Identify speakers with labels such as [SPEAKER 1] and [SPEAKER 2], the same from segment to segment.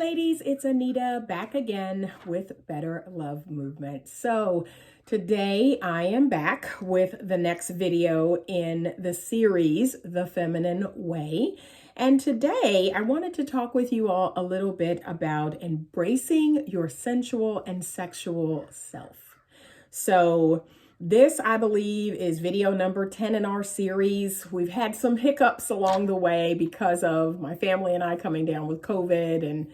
[SPEAKER 1] ladies, it's Anita back again with Better Love Movement. So today I am back with the next video in the series, The Feminine Way. And today I wanted to talk with you all a little bit about embracing your sensual and sexual self. So this, I believe, is video number 10 in our series. We've had some hiccups along the way because of my family and I coming down with COVID and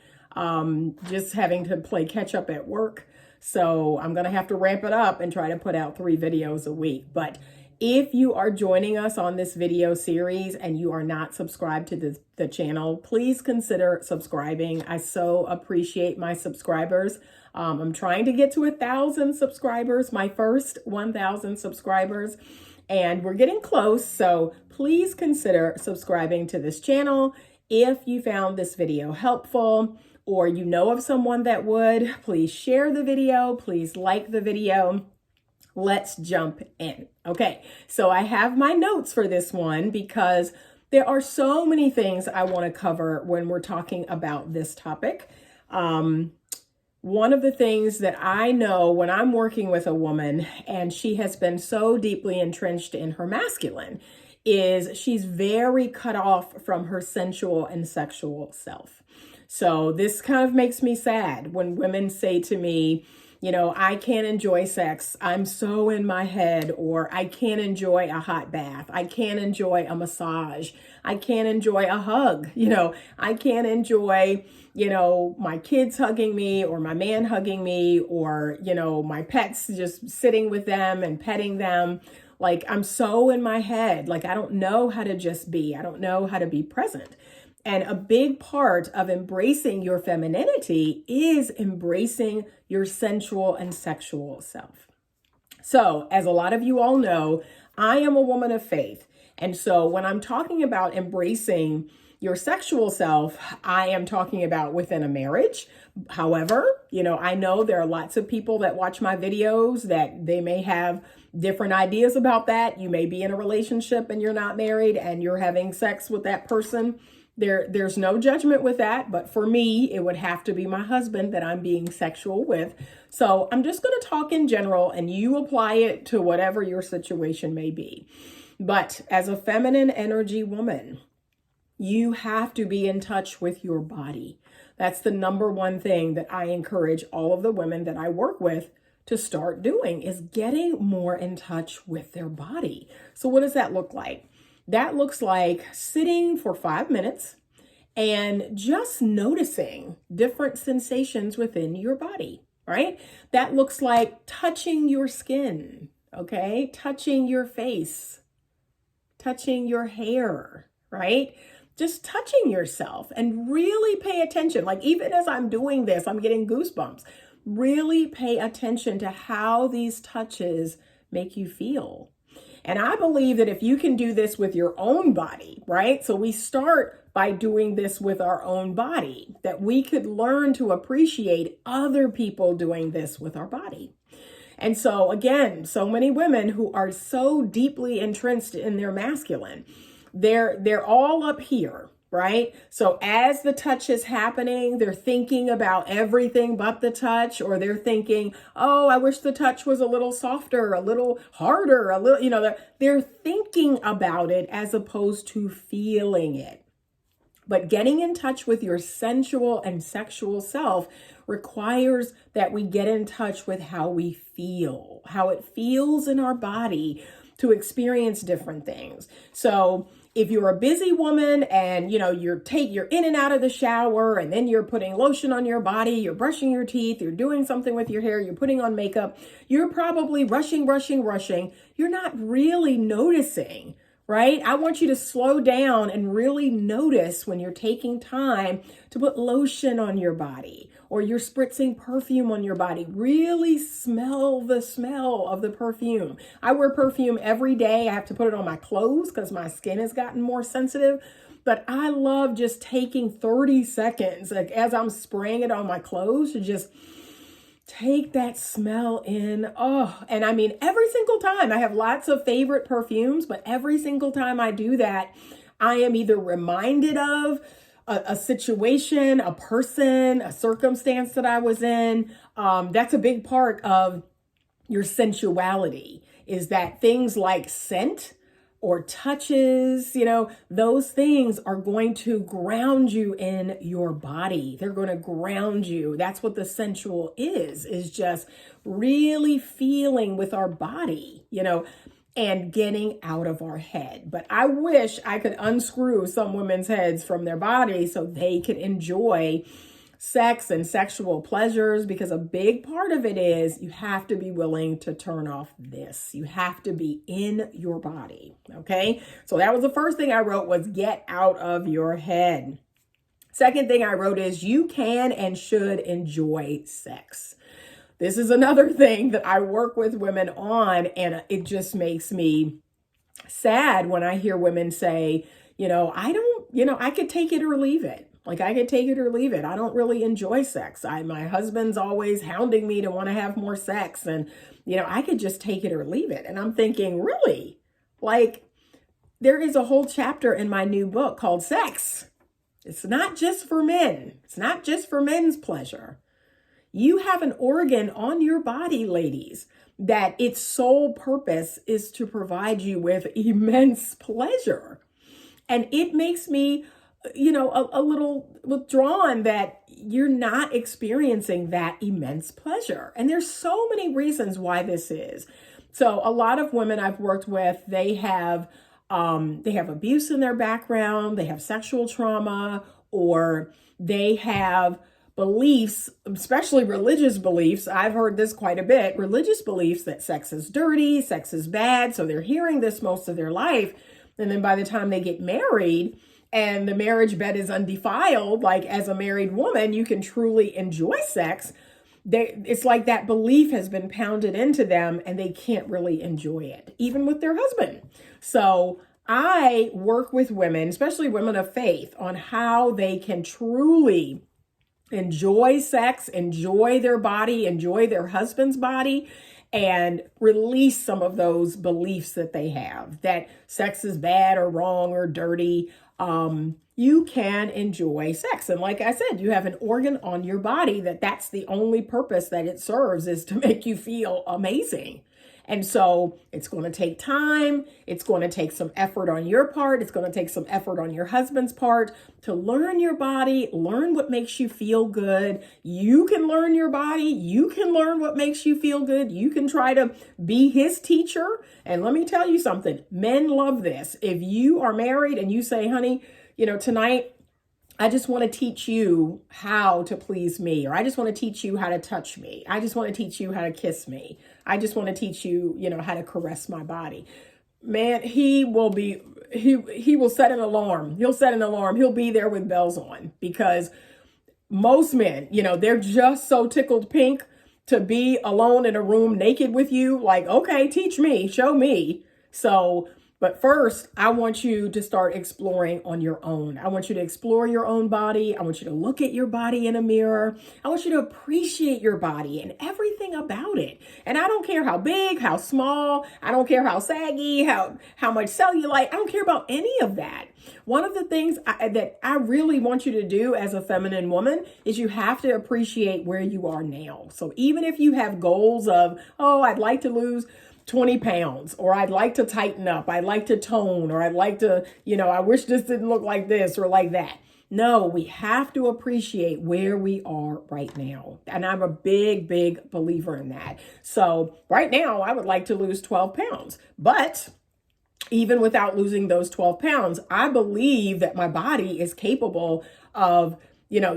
[SPEAKER 1] just having to play catch up at work. So I'm going to have to ramp it up and try to put out 3 videos a week. But if you are joining us on this video series and you are not subscribed to the channel, please consider subscribing. I so appreciate my subscribers. I'm trying to get to 1,000 subscribers, my first 1,000 subscribers, and we're getting close. So please consider subscribing to this channel. If you found this video helpful or you know of someone that would, please share the video. Please like the video. Let's jump in. Okay, so I have my notes for this one because there are so many things I want to cover when we're talking about this topic. One of the things that I know when I'm working with a woman and she has been so deeply entrenched in her masculine is she's very cut off from her sensual and sexual self. So this kind of makes me sad when women say to me, you know, I can't enjoy sex. I'm so in my head, or I can't enjoy a hot bath. I can't enjoy a massage. I can't enjoy a hug. You know, I can't enjoy, you know, my kids hugging me or my man hugging me or, you know, my pets just sitting with them and petting them. Like I'm so in my head. Like I don't know how to just be. I don't know how to be present. And a big part of embracing your femininity is embracing your sensual and sexual self. So, as a lot of you all know, I am a woman of faith. And so when I'm talking about embracing your sexual self, I am talking about within a marriage. However, you know, I know there are lots of people that watch my videos that they may have different ideas about that. You may be in a relationship and you're not married and you're having sex with that person. There's no judgment with that, but for me, it would have to be my husband that I'm being sexual with. So I'm just going to talk in general and you apply it to whatever your situation may be. But as a feminine energy woman, you have to be in touch with your body. That's the number one thing that I encourage all of the women that I work with to start doing is getting more in touch with their body. So what does that look like? That looks like sitting for 5 minutes and just noticing different sensations within your body, right? That looks like touching your skin, okay? Touching your face, touching your hair, right? Just touching yourself and really pay attention. Like even as I'm doing this, I'm getting goosebumps. Really pay attention to how these touches make you feel. And I believe that if you can do this with your own body, right? So we start by doing this with our own body, that we could learn to appreciate other people doing this with our body. And so again, so many women who are so deeply entrenched in their masculine, they're all up here, right? So as the touch is happening, they're thinking about everything but the touch, or they're thinking, oh, I wish the touch was a little softer, a little harder, a little, you know, they're thinking about it as opposed to feeling it. But getting in touch with your sensual and sexual self requires that we get in touch with how we feel, how it feels in our body to experience different things. So if you're a busy woman and, you know, you're in and out of the shower and then you're putting lotion on your body, you're brushing your teeth, you're doing something with your hair, you're putting on makeup, you're probably rushing. You're not really noticing, right? I want you to slow down and really notice when you're taking time to put lotion on your body or you're spritzing perfume on your body. Really smell the smell of the perfume. I wear perfume every day. I have to put it on my clothes because my skin has gotten more sensitive. But I love just taking 30 seconds, like as I'm spraying it on my clothes, to just take that smell in. Oh, and I mean, every single time I have lots of favorite perfumes, but every single time I do that, I am either reminded of a situation, a person, a circumstance that I was in. That's a big part of your sensuality, is that things like scent or touches, those things are going to ground you in your body. They're going to ground you. That's what the sensual is just really feeling with our body, and getting out of our head. But I wish I could unscrew some women's heads from their body so they could enjoy sex and sexual pleasures, because a big part of it is you have to be willing to turn off this. You have to be in your body. Okay. So that was the first thing I wrote, was get out of your head. Second thing I wrote is you can and should enjoy sex. This is another thing that I work with women on, and it just makes me sad when I hear women say, I could take it or leave it. Like, I could take it or leave it. I don't really enjoy sex. My husband's always hounding me to want to have more sex, and, I could just take it or leave it. And I'm thinking, really? Like, there is a whole chapter in my new book called Sex. It's not just for men. It's not just for men's pleasure. You have an organ on your body, ladies, that its sole purpose is to provide you with immense pleasure. And it makes me, a little withdrawn that you're not experiencing that immense pleasure. And there's so many reasons why this is. So a lot of women I've worked with, they have abuse in their background, they have sexual trauma, or they have beliefs, especially religious beliefs. I've heard this quite a bit. Religious beliefs that sex is dirty, sex is bad. So they're hearing this most of their life. And then by the time they get married and the marriage bed is undefiled, like as a married woman, you can truly enjoy sex. It's like that belief has been pounded into them and they can't really enjoy it, even with their husband. So I work with women, especially women of faith, on how they can truly enjoy sex, enjoy their body, enjoy their husband's body, and release some of those beliefs that they have, that sex is bad or wrong or dirty. You can enjoy sex. And like I said, you have an organ on your body that's the only purpose that it serves, is to make you feel amazing. And so it's going to take time. It's going to take some effort on your part. It's going to take some effort on your husband's part to learn your body, learn what makes you feel good. You can learn your body. You can learn what makes you feel good. You can try to be his teacher. And let me tell you something, men love this. If you are married and you say, honey, tonight, I just want to teach you how to please me, or I just want to teach you how to touch me. I just want to teach you how to kiss me. I just want to teach you, how to caress my body. Man, he will set an alarm. He'll set an alarm. He'll be there with bells on, because most men, they're just so tickled pink to be alone in a room naked with you. Like, okay, teach me, show me. But first, I want you to start exploring on your own. I want you to explore your own body. I want you to look at your body in a mirror. I want you to appreciate your body and everything about it. And I don't care how big, how small, I don't care how saggy, how much cellulite, I don't care about any of that. One of the things that I really want you to do as a feminine woman is you have to appreciate where you are now. So even if you have goals of, I'd like to lose 20 pounds, or I'd like to tighten up, I'd like to tone, or I'd like to, I wish this didn't look like this or like that. No, we have to appreciate where we are right now. And I'm a big, big believer in that. So right now, I would like to lose 12 pounds, but even without losing those 12 pounds, I believe that my body is capable of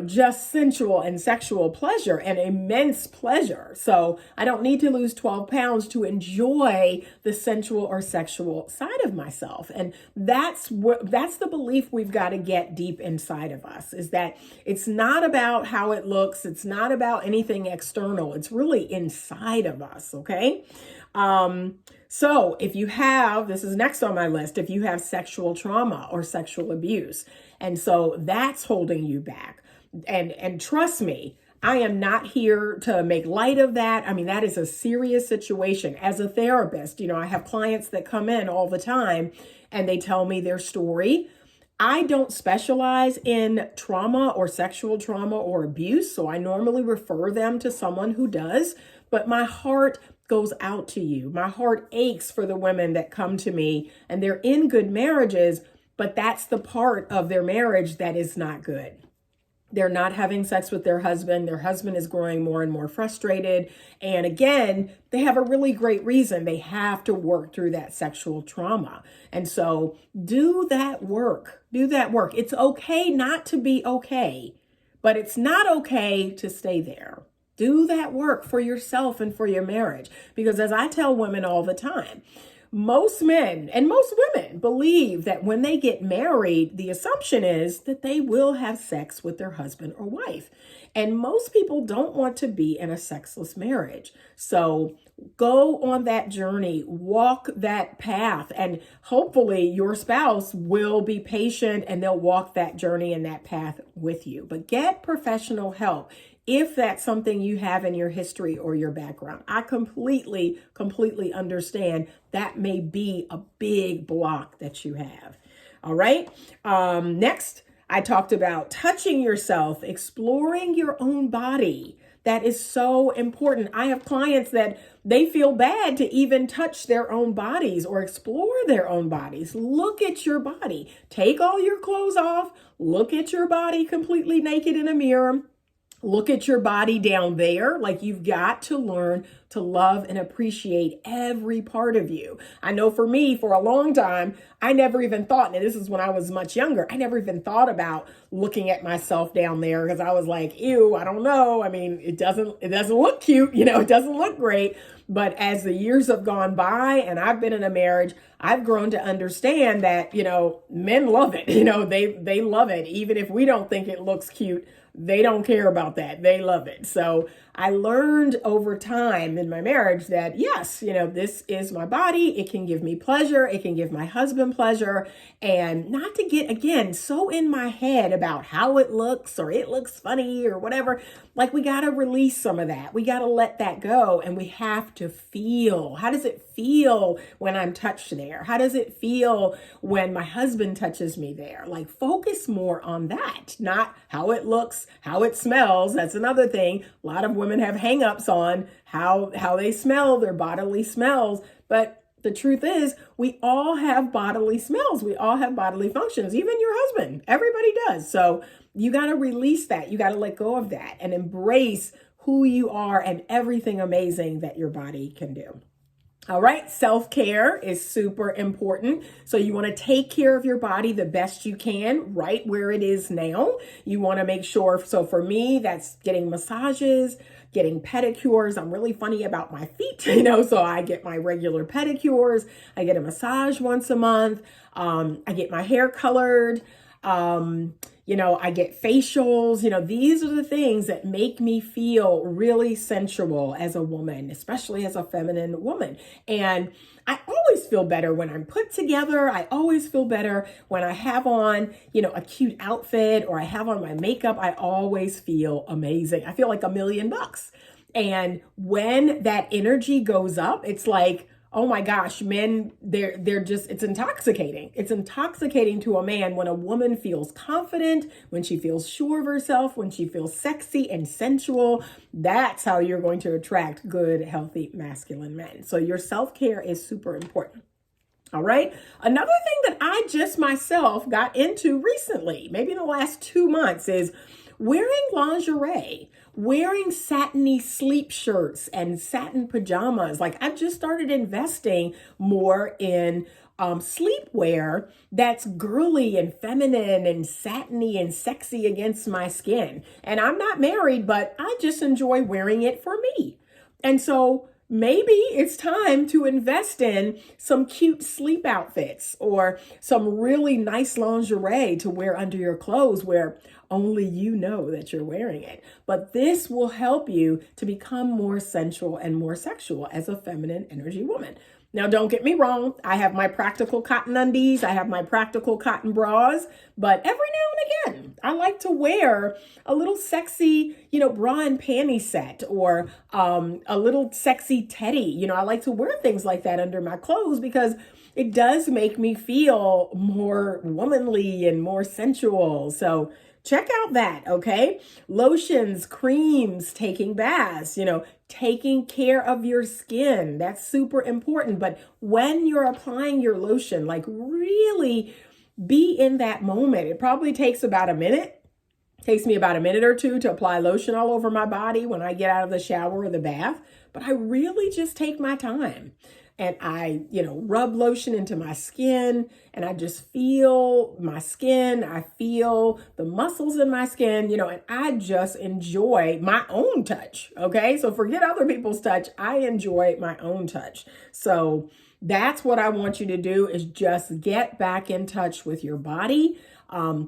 [SPEAKER 1] just sensual and sexual pleasure and immense pleasure. So I don't need to lose 12 pounds to enjoy the sensual or sexual side of myself. And that's the belief we've got to get deep inside of us, is that it's not about how it looks. It's not about anything external. It's really inside of us. Okay. So if you have, this is next on my list, if you have sexual trauma or sexual abuse, and so that's holding you back. And trust me, I am not here to make light of that. I mean, that is a serious situation. As a therapist, I have clients that come in all the time and they tell me their story. I don't specialize in trauma or sexual trauma or abuse, so I normally refer them to someone who does, but my heart goes out to you. My heart aches for the women that come to me and they're in good marriages, but that's the part of their marriage that is not good. They're not having sex with their husband. Their husband is growing more and more frustrated. And again, they have a really great reason. They have to work through that sexual trauma. And so do that work. Do that work. It's okay not to be okay, but it's not okay to stay there. Do that work for yourself and for your marriage. Because as I tell women all the time, most men and most women believe that when they get married, the assumption is that they will have sex with their husband or wife. And most people don't want to be in a sexless marriage. So go on that journey, walk that path, and hopefully your spouse will be patient and they'll walk that journey and that path with you. But get professional help if that's something you have in your history or your background. I completely understand that may be a big block that you have. All right. Next, I talked about touching yourself, exploring your own body. That is so important. I have clients that they feel bad to even touch their own bodies or explore their own bodies. Look at your body. Take all your clothes off. Look at your body completely naked in a mirror. Look at your body down there. Like, you've got to learn to love and appreciate every part of you. I know for me, for a long time, I never even thought, and this is when I was much younger, I never even thought about looking at myself down there because I was like, ew, I don't know. I mean, it doesn't look cute, it doesn't look great. But as the years have gone by and I've been in a marriage, I've grown to understand that, men love it. They love it. Even if we don't think it looks cute, they don't care about that. They love it. So I learned over time in my marriage that yes, this is my body. It can give me pleasure. It can give my husband pleasure. And not to get, again, so in my head about how it looks or it looks funny or whatever. Like, we got to release some of that. We got to let that go. And we have to feel. How does it feel when I'm touched there? How does it feel when my husband touches me there? Like, focus more on that, not how it looks, how it smells. That's another thing. A lot of women have hangups on how they smell, their bodily smells. But the truth is, we all have bodily smells. We all have bodily functions, even your husband. Everybody does. So you got to release that. You got to let go of that and embrace who you are and everything amazing that your body can do. All right. Self-care is super important. So you want to take care of your body the best you can right where it is now. You want to make sure. So for me, that's getting massages, getting pedicures. I'm really funny about my feet, so I get my regular pedicures. I get a massage once a month. I get my hair colored. I get facials. These are the things that make me feel really sensual as a woman, especially as a feminine woman. And I always feel better when I'm put together. I always feel better when I have on, a cute outfit or I have on my makeup. I always feel amazing. I feel like $1,000,000. And when that energy goes up, it's like, oh my gosh, men, they're just, it's intoxicating. It's intoxicating to a man when a woman feels confident, when she feels sure of herself, when she feels sexy and sensual. That's how you're going to attract good, healthy, masculine men. So your self-care is super important. All right. Another thing that I just myself got into recently, maybe in the last 2 months, is wearing lingerie, wearing satiny sleep shirts and satin pajamas. Like, I've just started investing more in sleepwear that's girly and feminine and satiny and sexy against my skin. And I'm not married, but I just enjoy wearing it for me. And so maybe it's time to invest in some cute sleep outfits or some really nice lingerie to wear under your clothes where only you know that you're wearing it. But this will help you to become more sensual and more sexual as a feminine energy woman. Now, don't get me wrong. I have my practical cotton undies. I have my practical cotton bras. But every now and again, I like to wear a little sexy, bra and panty set or a little sexy teddy. I like to wear things like that under my clothes because it does make me feel more womanly and more sensual. So check out that, okay? Lotions, creams, taking baths, taking care of your skin. That's super important. But when you're applying your lotion, like really be in that moment. It probably takes about a minute. Takes me about a minute or two to apply lotion all over my body when I get out of the shower or the bath, but I really just take my time and I, rub lotion into my skin and I just feel my skin. I feel the muscles in my skin, and I just enjoy my own touch. Okay. So forget other people's touch. I enjoy my own touch. So that's what I want you to do is just get back in touch with your body.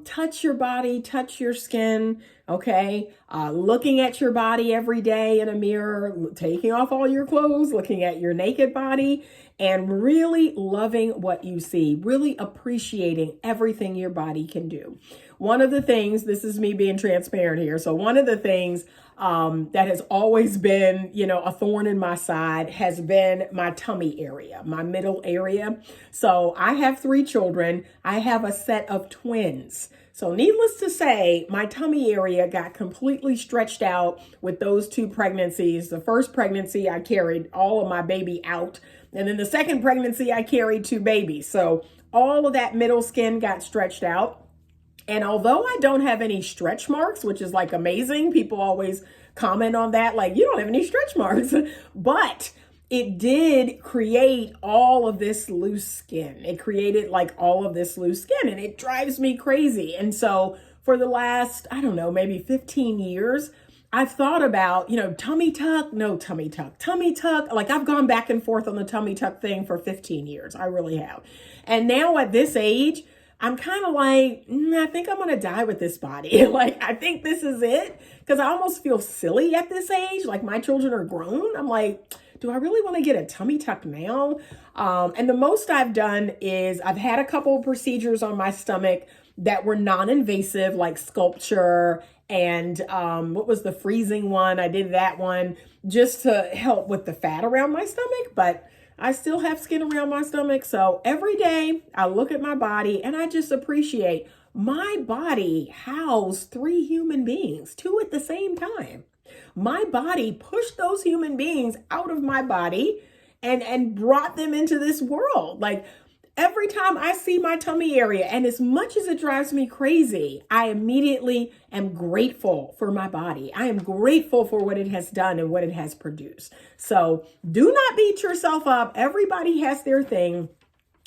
[SPEAKER 1] Touch your body, touch your skin, okay? Looking at your body every day in a mirror, taking off all your clothes, looking at your naked body, and really loving what you see, really appreciating everything your body can do. One of the things, this is me being transparent here, so one of the things that has always been, a thorn in my side has been my tummy area, my middle area. So I have 3 children. I have a set of twins. So needless to say, my tummy area got completely stretched out with those 2 pregnancies. The first pregnancy, I carried all of my baby out. And then the second pregnancy, I carried 2 babies. So all of that middle skin got stretched out. And although I don't have any stretch marks, which is like amazing, people always comment on that, like, you don't have any stretch marks, but it did create all of this loose skin. It created like all of this loose skin and it drives me crazy. And so for the last, I don't know, maybe 15 years, I've thought about, tummy tuck, no tummy tuck, tummy tuck. Like I've gone back and forth on the tummy tuck thing for 15 years. I really have. And now at this age, I'm kind of like, I think I'm going to die with this body. Like, I think this is it because I almost feel silly at this age. Like my children are grown. I'm like, do I really want to get a tummy tuck now? And the most I've done is I've had a couple of procedures on my stomach that were non-invasive, like sculpture and what was the freezing one? I did that one just to help with the fat around my stomach, but I still have skin around my stomach. So every day I look at my body and I just appreciate my body housed 3 human beings, 2 at the same time. My body pushed those human beings out of my body and brought them into this world. Like every time I see my tummy area, and as much as it drives me crazy, I immediately am grateful for my body. I am grateful for what it has done and what it has produced. So do not beat yourself up. Everybody has their thing.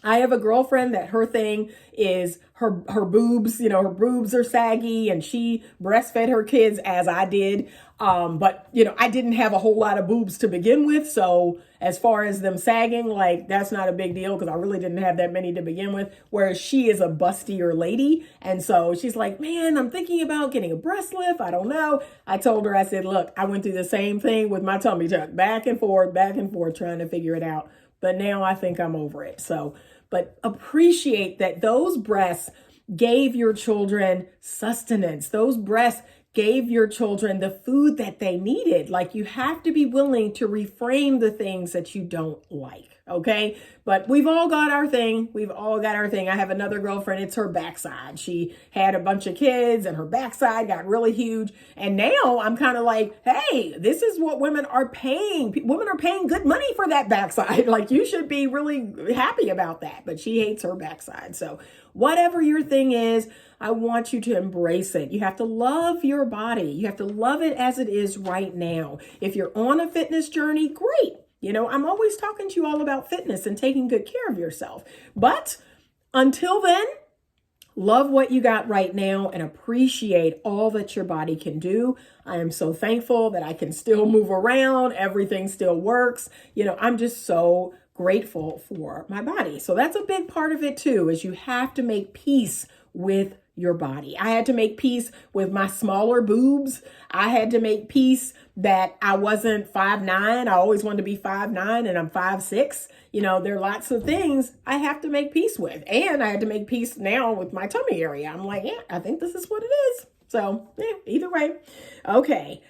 [SPEAKER 1] I have a girlfriend that her thing is her boobs, her boobs are saggy and she breastfed her kids as I did. But I didn't have a whole lot of boobs to begin with. So as far as them sagging, like that's not a big deal because I really didn't have that many to begin with. Whereas she is a bustier lady. And so she's like, man, I'm thinking about getting a breast lift. I don't know. I told her, I said, look, I went through the same thing with my tummy tuck, back and forth, trying to figure it out. But now I think I'm over it. So, but appreciate that those breasts gave your children sustenance. Those breasts gave your children the food that they needed. Like you have to be willing to reframe the things that you don't like. Okay. But we've all got our thing. I have another girlfriend. It's her backside. She had a bunch of kids and her backside got really huge. And now I'm kind of like, hey, this is what women are paying. Women are paying good money for that backside. Like you should be really happy about that. But she hates her backside. So whatever your thing is, I want you to embrace it. You have to love your body. You have to love it as it is right now. If you're on a fitness journey, great. I'm always talking to you all about fitness and taking good care of yourself. But until then, love what you got right now and appreciate all that your body can do. I am so thankful that I can still move around. Everything still works. I'm just so grateful for my body. So that's a big part of it too, is you have to make peace with your body. I had to make peace with my smaller boobs. I had to make peace that I wasn't 5'9". I always wanted to be 5'9" and I'm 5'6". There are lots of things I have to make peace with. And I had to make peace now with my tummy area. I'm like, yeah, I think this is what it is. So either way. Okay.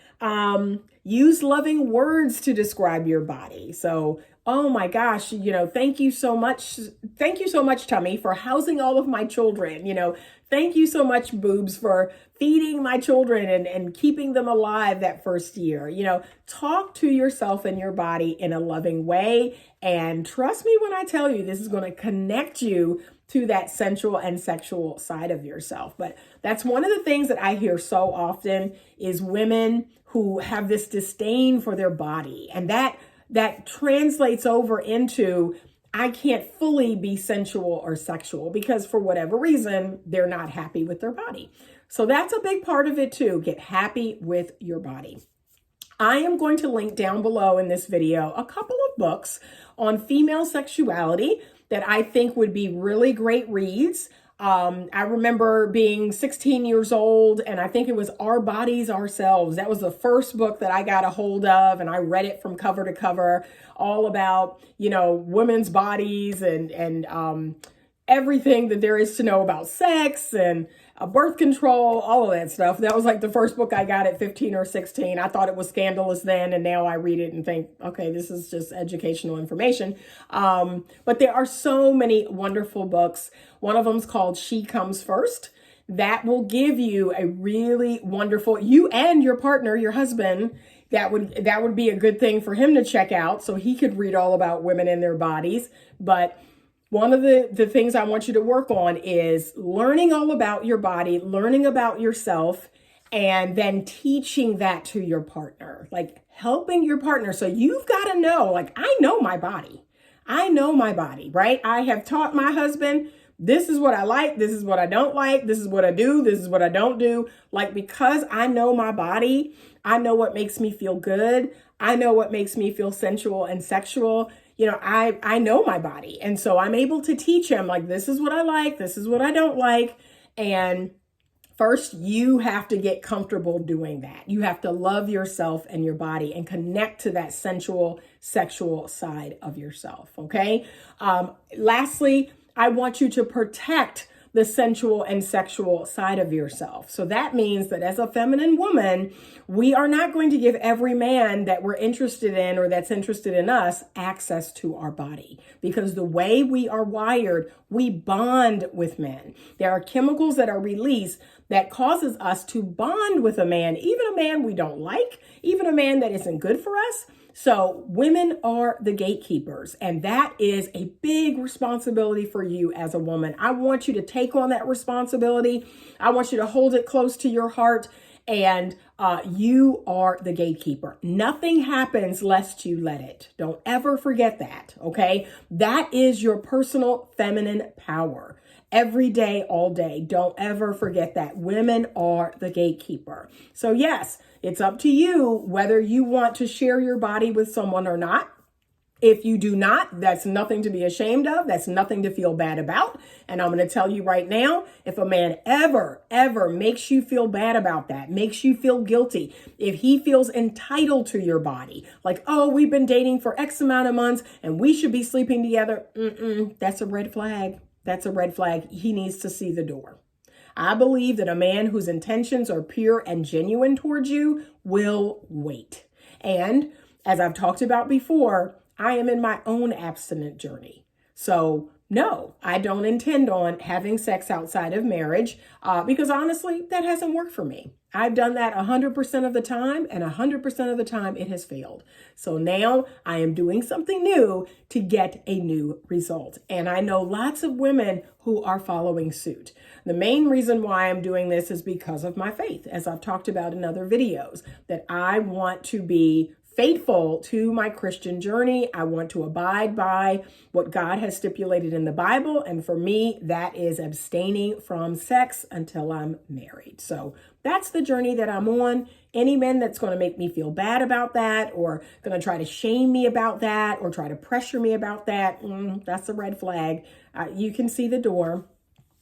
[SPEAKER 1] Use loving words to describe your body. So oh my gosh, thank you so much. Thank you so much, tummy, for housing all of my children. Thank you so much, boobs, for feeding my children and keeping them alive that first year. Talk to yourself and your body in a loving way. And trust me when I tell you, this is going to connect you to that sensual and sexual side of yourself. But that's one of the things that I hear so often is women who have this disdain for their body. And that translates over into, I can't fully be sensual or sexual because for whatever reason, they're not happy with their body. So that's a big part of it too. Get happy with your body. I am going to link down below in this video a couple of books on female sexuality that I think would be really great reads. I remember being 16 years old, and I think it was Our Bodies, Ourselves. That was the first book that I got a hold of, and I read it from cover to cover, all about, women's bodies and everything that there is to know about sex and birth control, all of that stuff. That was like the first book I got at 15 or 16. I thought it was scandalous then, and now I read it and think, okay, this is just educational information. But there are so many wonderful books. One of them is called She Comes First. That will give you a really wonderful, you and your partner, your husband, that would be a good thing for him to check out so he could read all about women and their bodies. But one of the things I want you to work on is learning all about your body, learning about yourself, and then teaching that to your partner, like helping your partner. So you've got to know, like, I know my body. I know my body, right? I have taught my husband, this is what I like. This is what I don't like. This is what I do. This is what I don't do. Like, because I know my body, I know what makes me feel good. I know what makes me feel sensual and sexual. I know my body. And so I'm able to teach him, like, this is what I like. This is what I don't like. And first, you have to get comfortable doing that. You have to love yourself and your body and connect to that sensual, sexual side of yourself. Okay. Lastly, I want you to protect the sensual and sexual side of yourself. So that means that as a feminine woman, we are not going to give every man that we're interested in or that's interested in us access to our body, because the way we are wired, we bond with men. There are chemicals that are released that causes us to bond with a man, even a man we don't like, even a man that isn't good for us. So women are the gatekeepers, and that is a big responsibility for you as a woman. I want you to take on that responsibility. I want you to hold it close to your heart, and you are the gatekeeper. Nothing happens lest you let it. Don't ever forget that, okay? That is your personal feminine power. Every day, all day. Don't ever forget that. Women are the gatekeeper. So yes, it's up to you whether you want to share your body with someone or not. If you do not, that's nothing to be ashamed of. That's nothing to feel bad about. And I'm going to tell you right now, if a man ever makes you feel bad about that, makes you feel guilty, if he feels entitled to your body, like, oh, we've been dating for X amount of months and we should be sleeping together, that's a red flag. That's a red flag. He needs to see the door. I believe that a man whose intentions are pure and genuine towards you will wait. And as I've talked about before, I am in my own abstinent journey. So no, I don't intend on having sex outside of marriage because honestly, that hasn't worked for me. I've done that 100% of the time, and 100% of the time it has failed. So now I am doing something new to get a new result. And I know lots of women who are following suit. The main reason why I'm doing this is because of my faith, as I've talked about in other videos, that I want to be faithful to my Christian journey. I want to abide by what God has stipulated in the Bible. And for me, that is abstaining from sex until I'm married. So that's the journey that I'm on. Any men that's going to make me feel bad about that, or going to try to shame me about that, or try to pressure me about that, that's a red flag. You can see the door.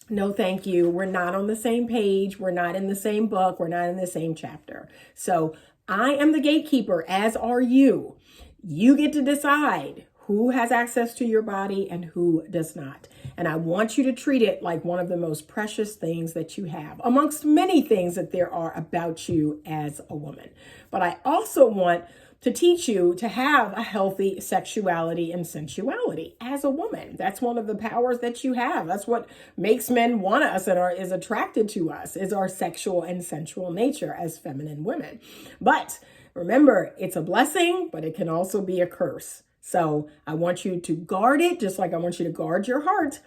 [SPEAKER 1] No, thank you. We're not on the same page. We're not in the same book. We're not in the same chapter. So I am the gatekeeper, as are you. You get to decide who has access to your body and who does not. And I want you to treat it like one of the most precious things that you have, amongst many things that there are about you as a woman. But I also want to teach you to have a healthy sexuality and sensuality as a woman. That's one of the powers that you have. That's what makes men want us and is attracted to us, is our sexual and sensual nature as feminine women. But remember, it's a blessing, but it can also be a curse. So I want you to guard it, just like I want you to guard your heart.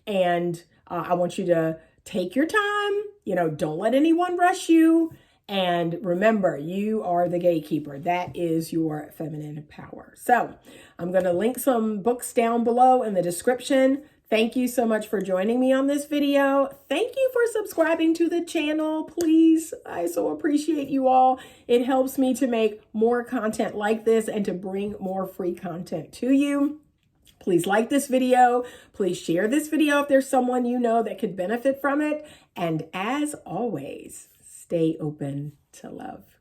[SPEAKER 1] And I want you to take your time, don't let anyone rush you. And remember, you are the gatekeeper. That is your feminine power. So I'm going to link some books down below in the description. Thank you so much for joining me on this video. Thank you for subscribing to the channel, please. I so appreciate you all. It helps me to make more content like this and to bring more free content to you. Please like this video. Please share this video if there's someone you know that could benefit from it. And as always, stay open to love.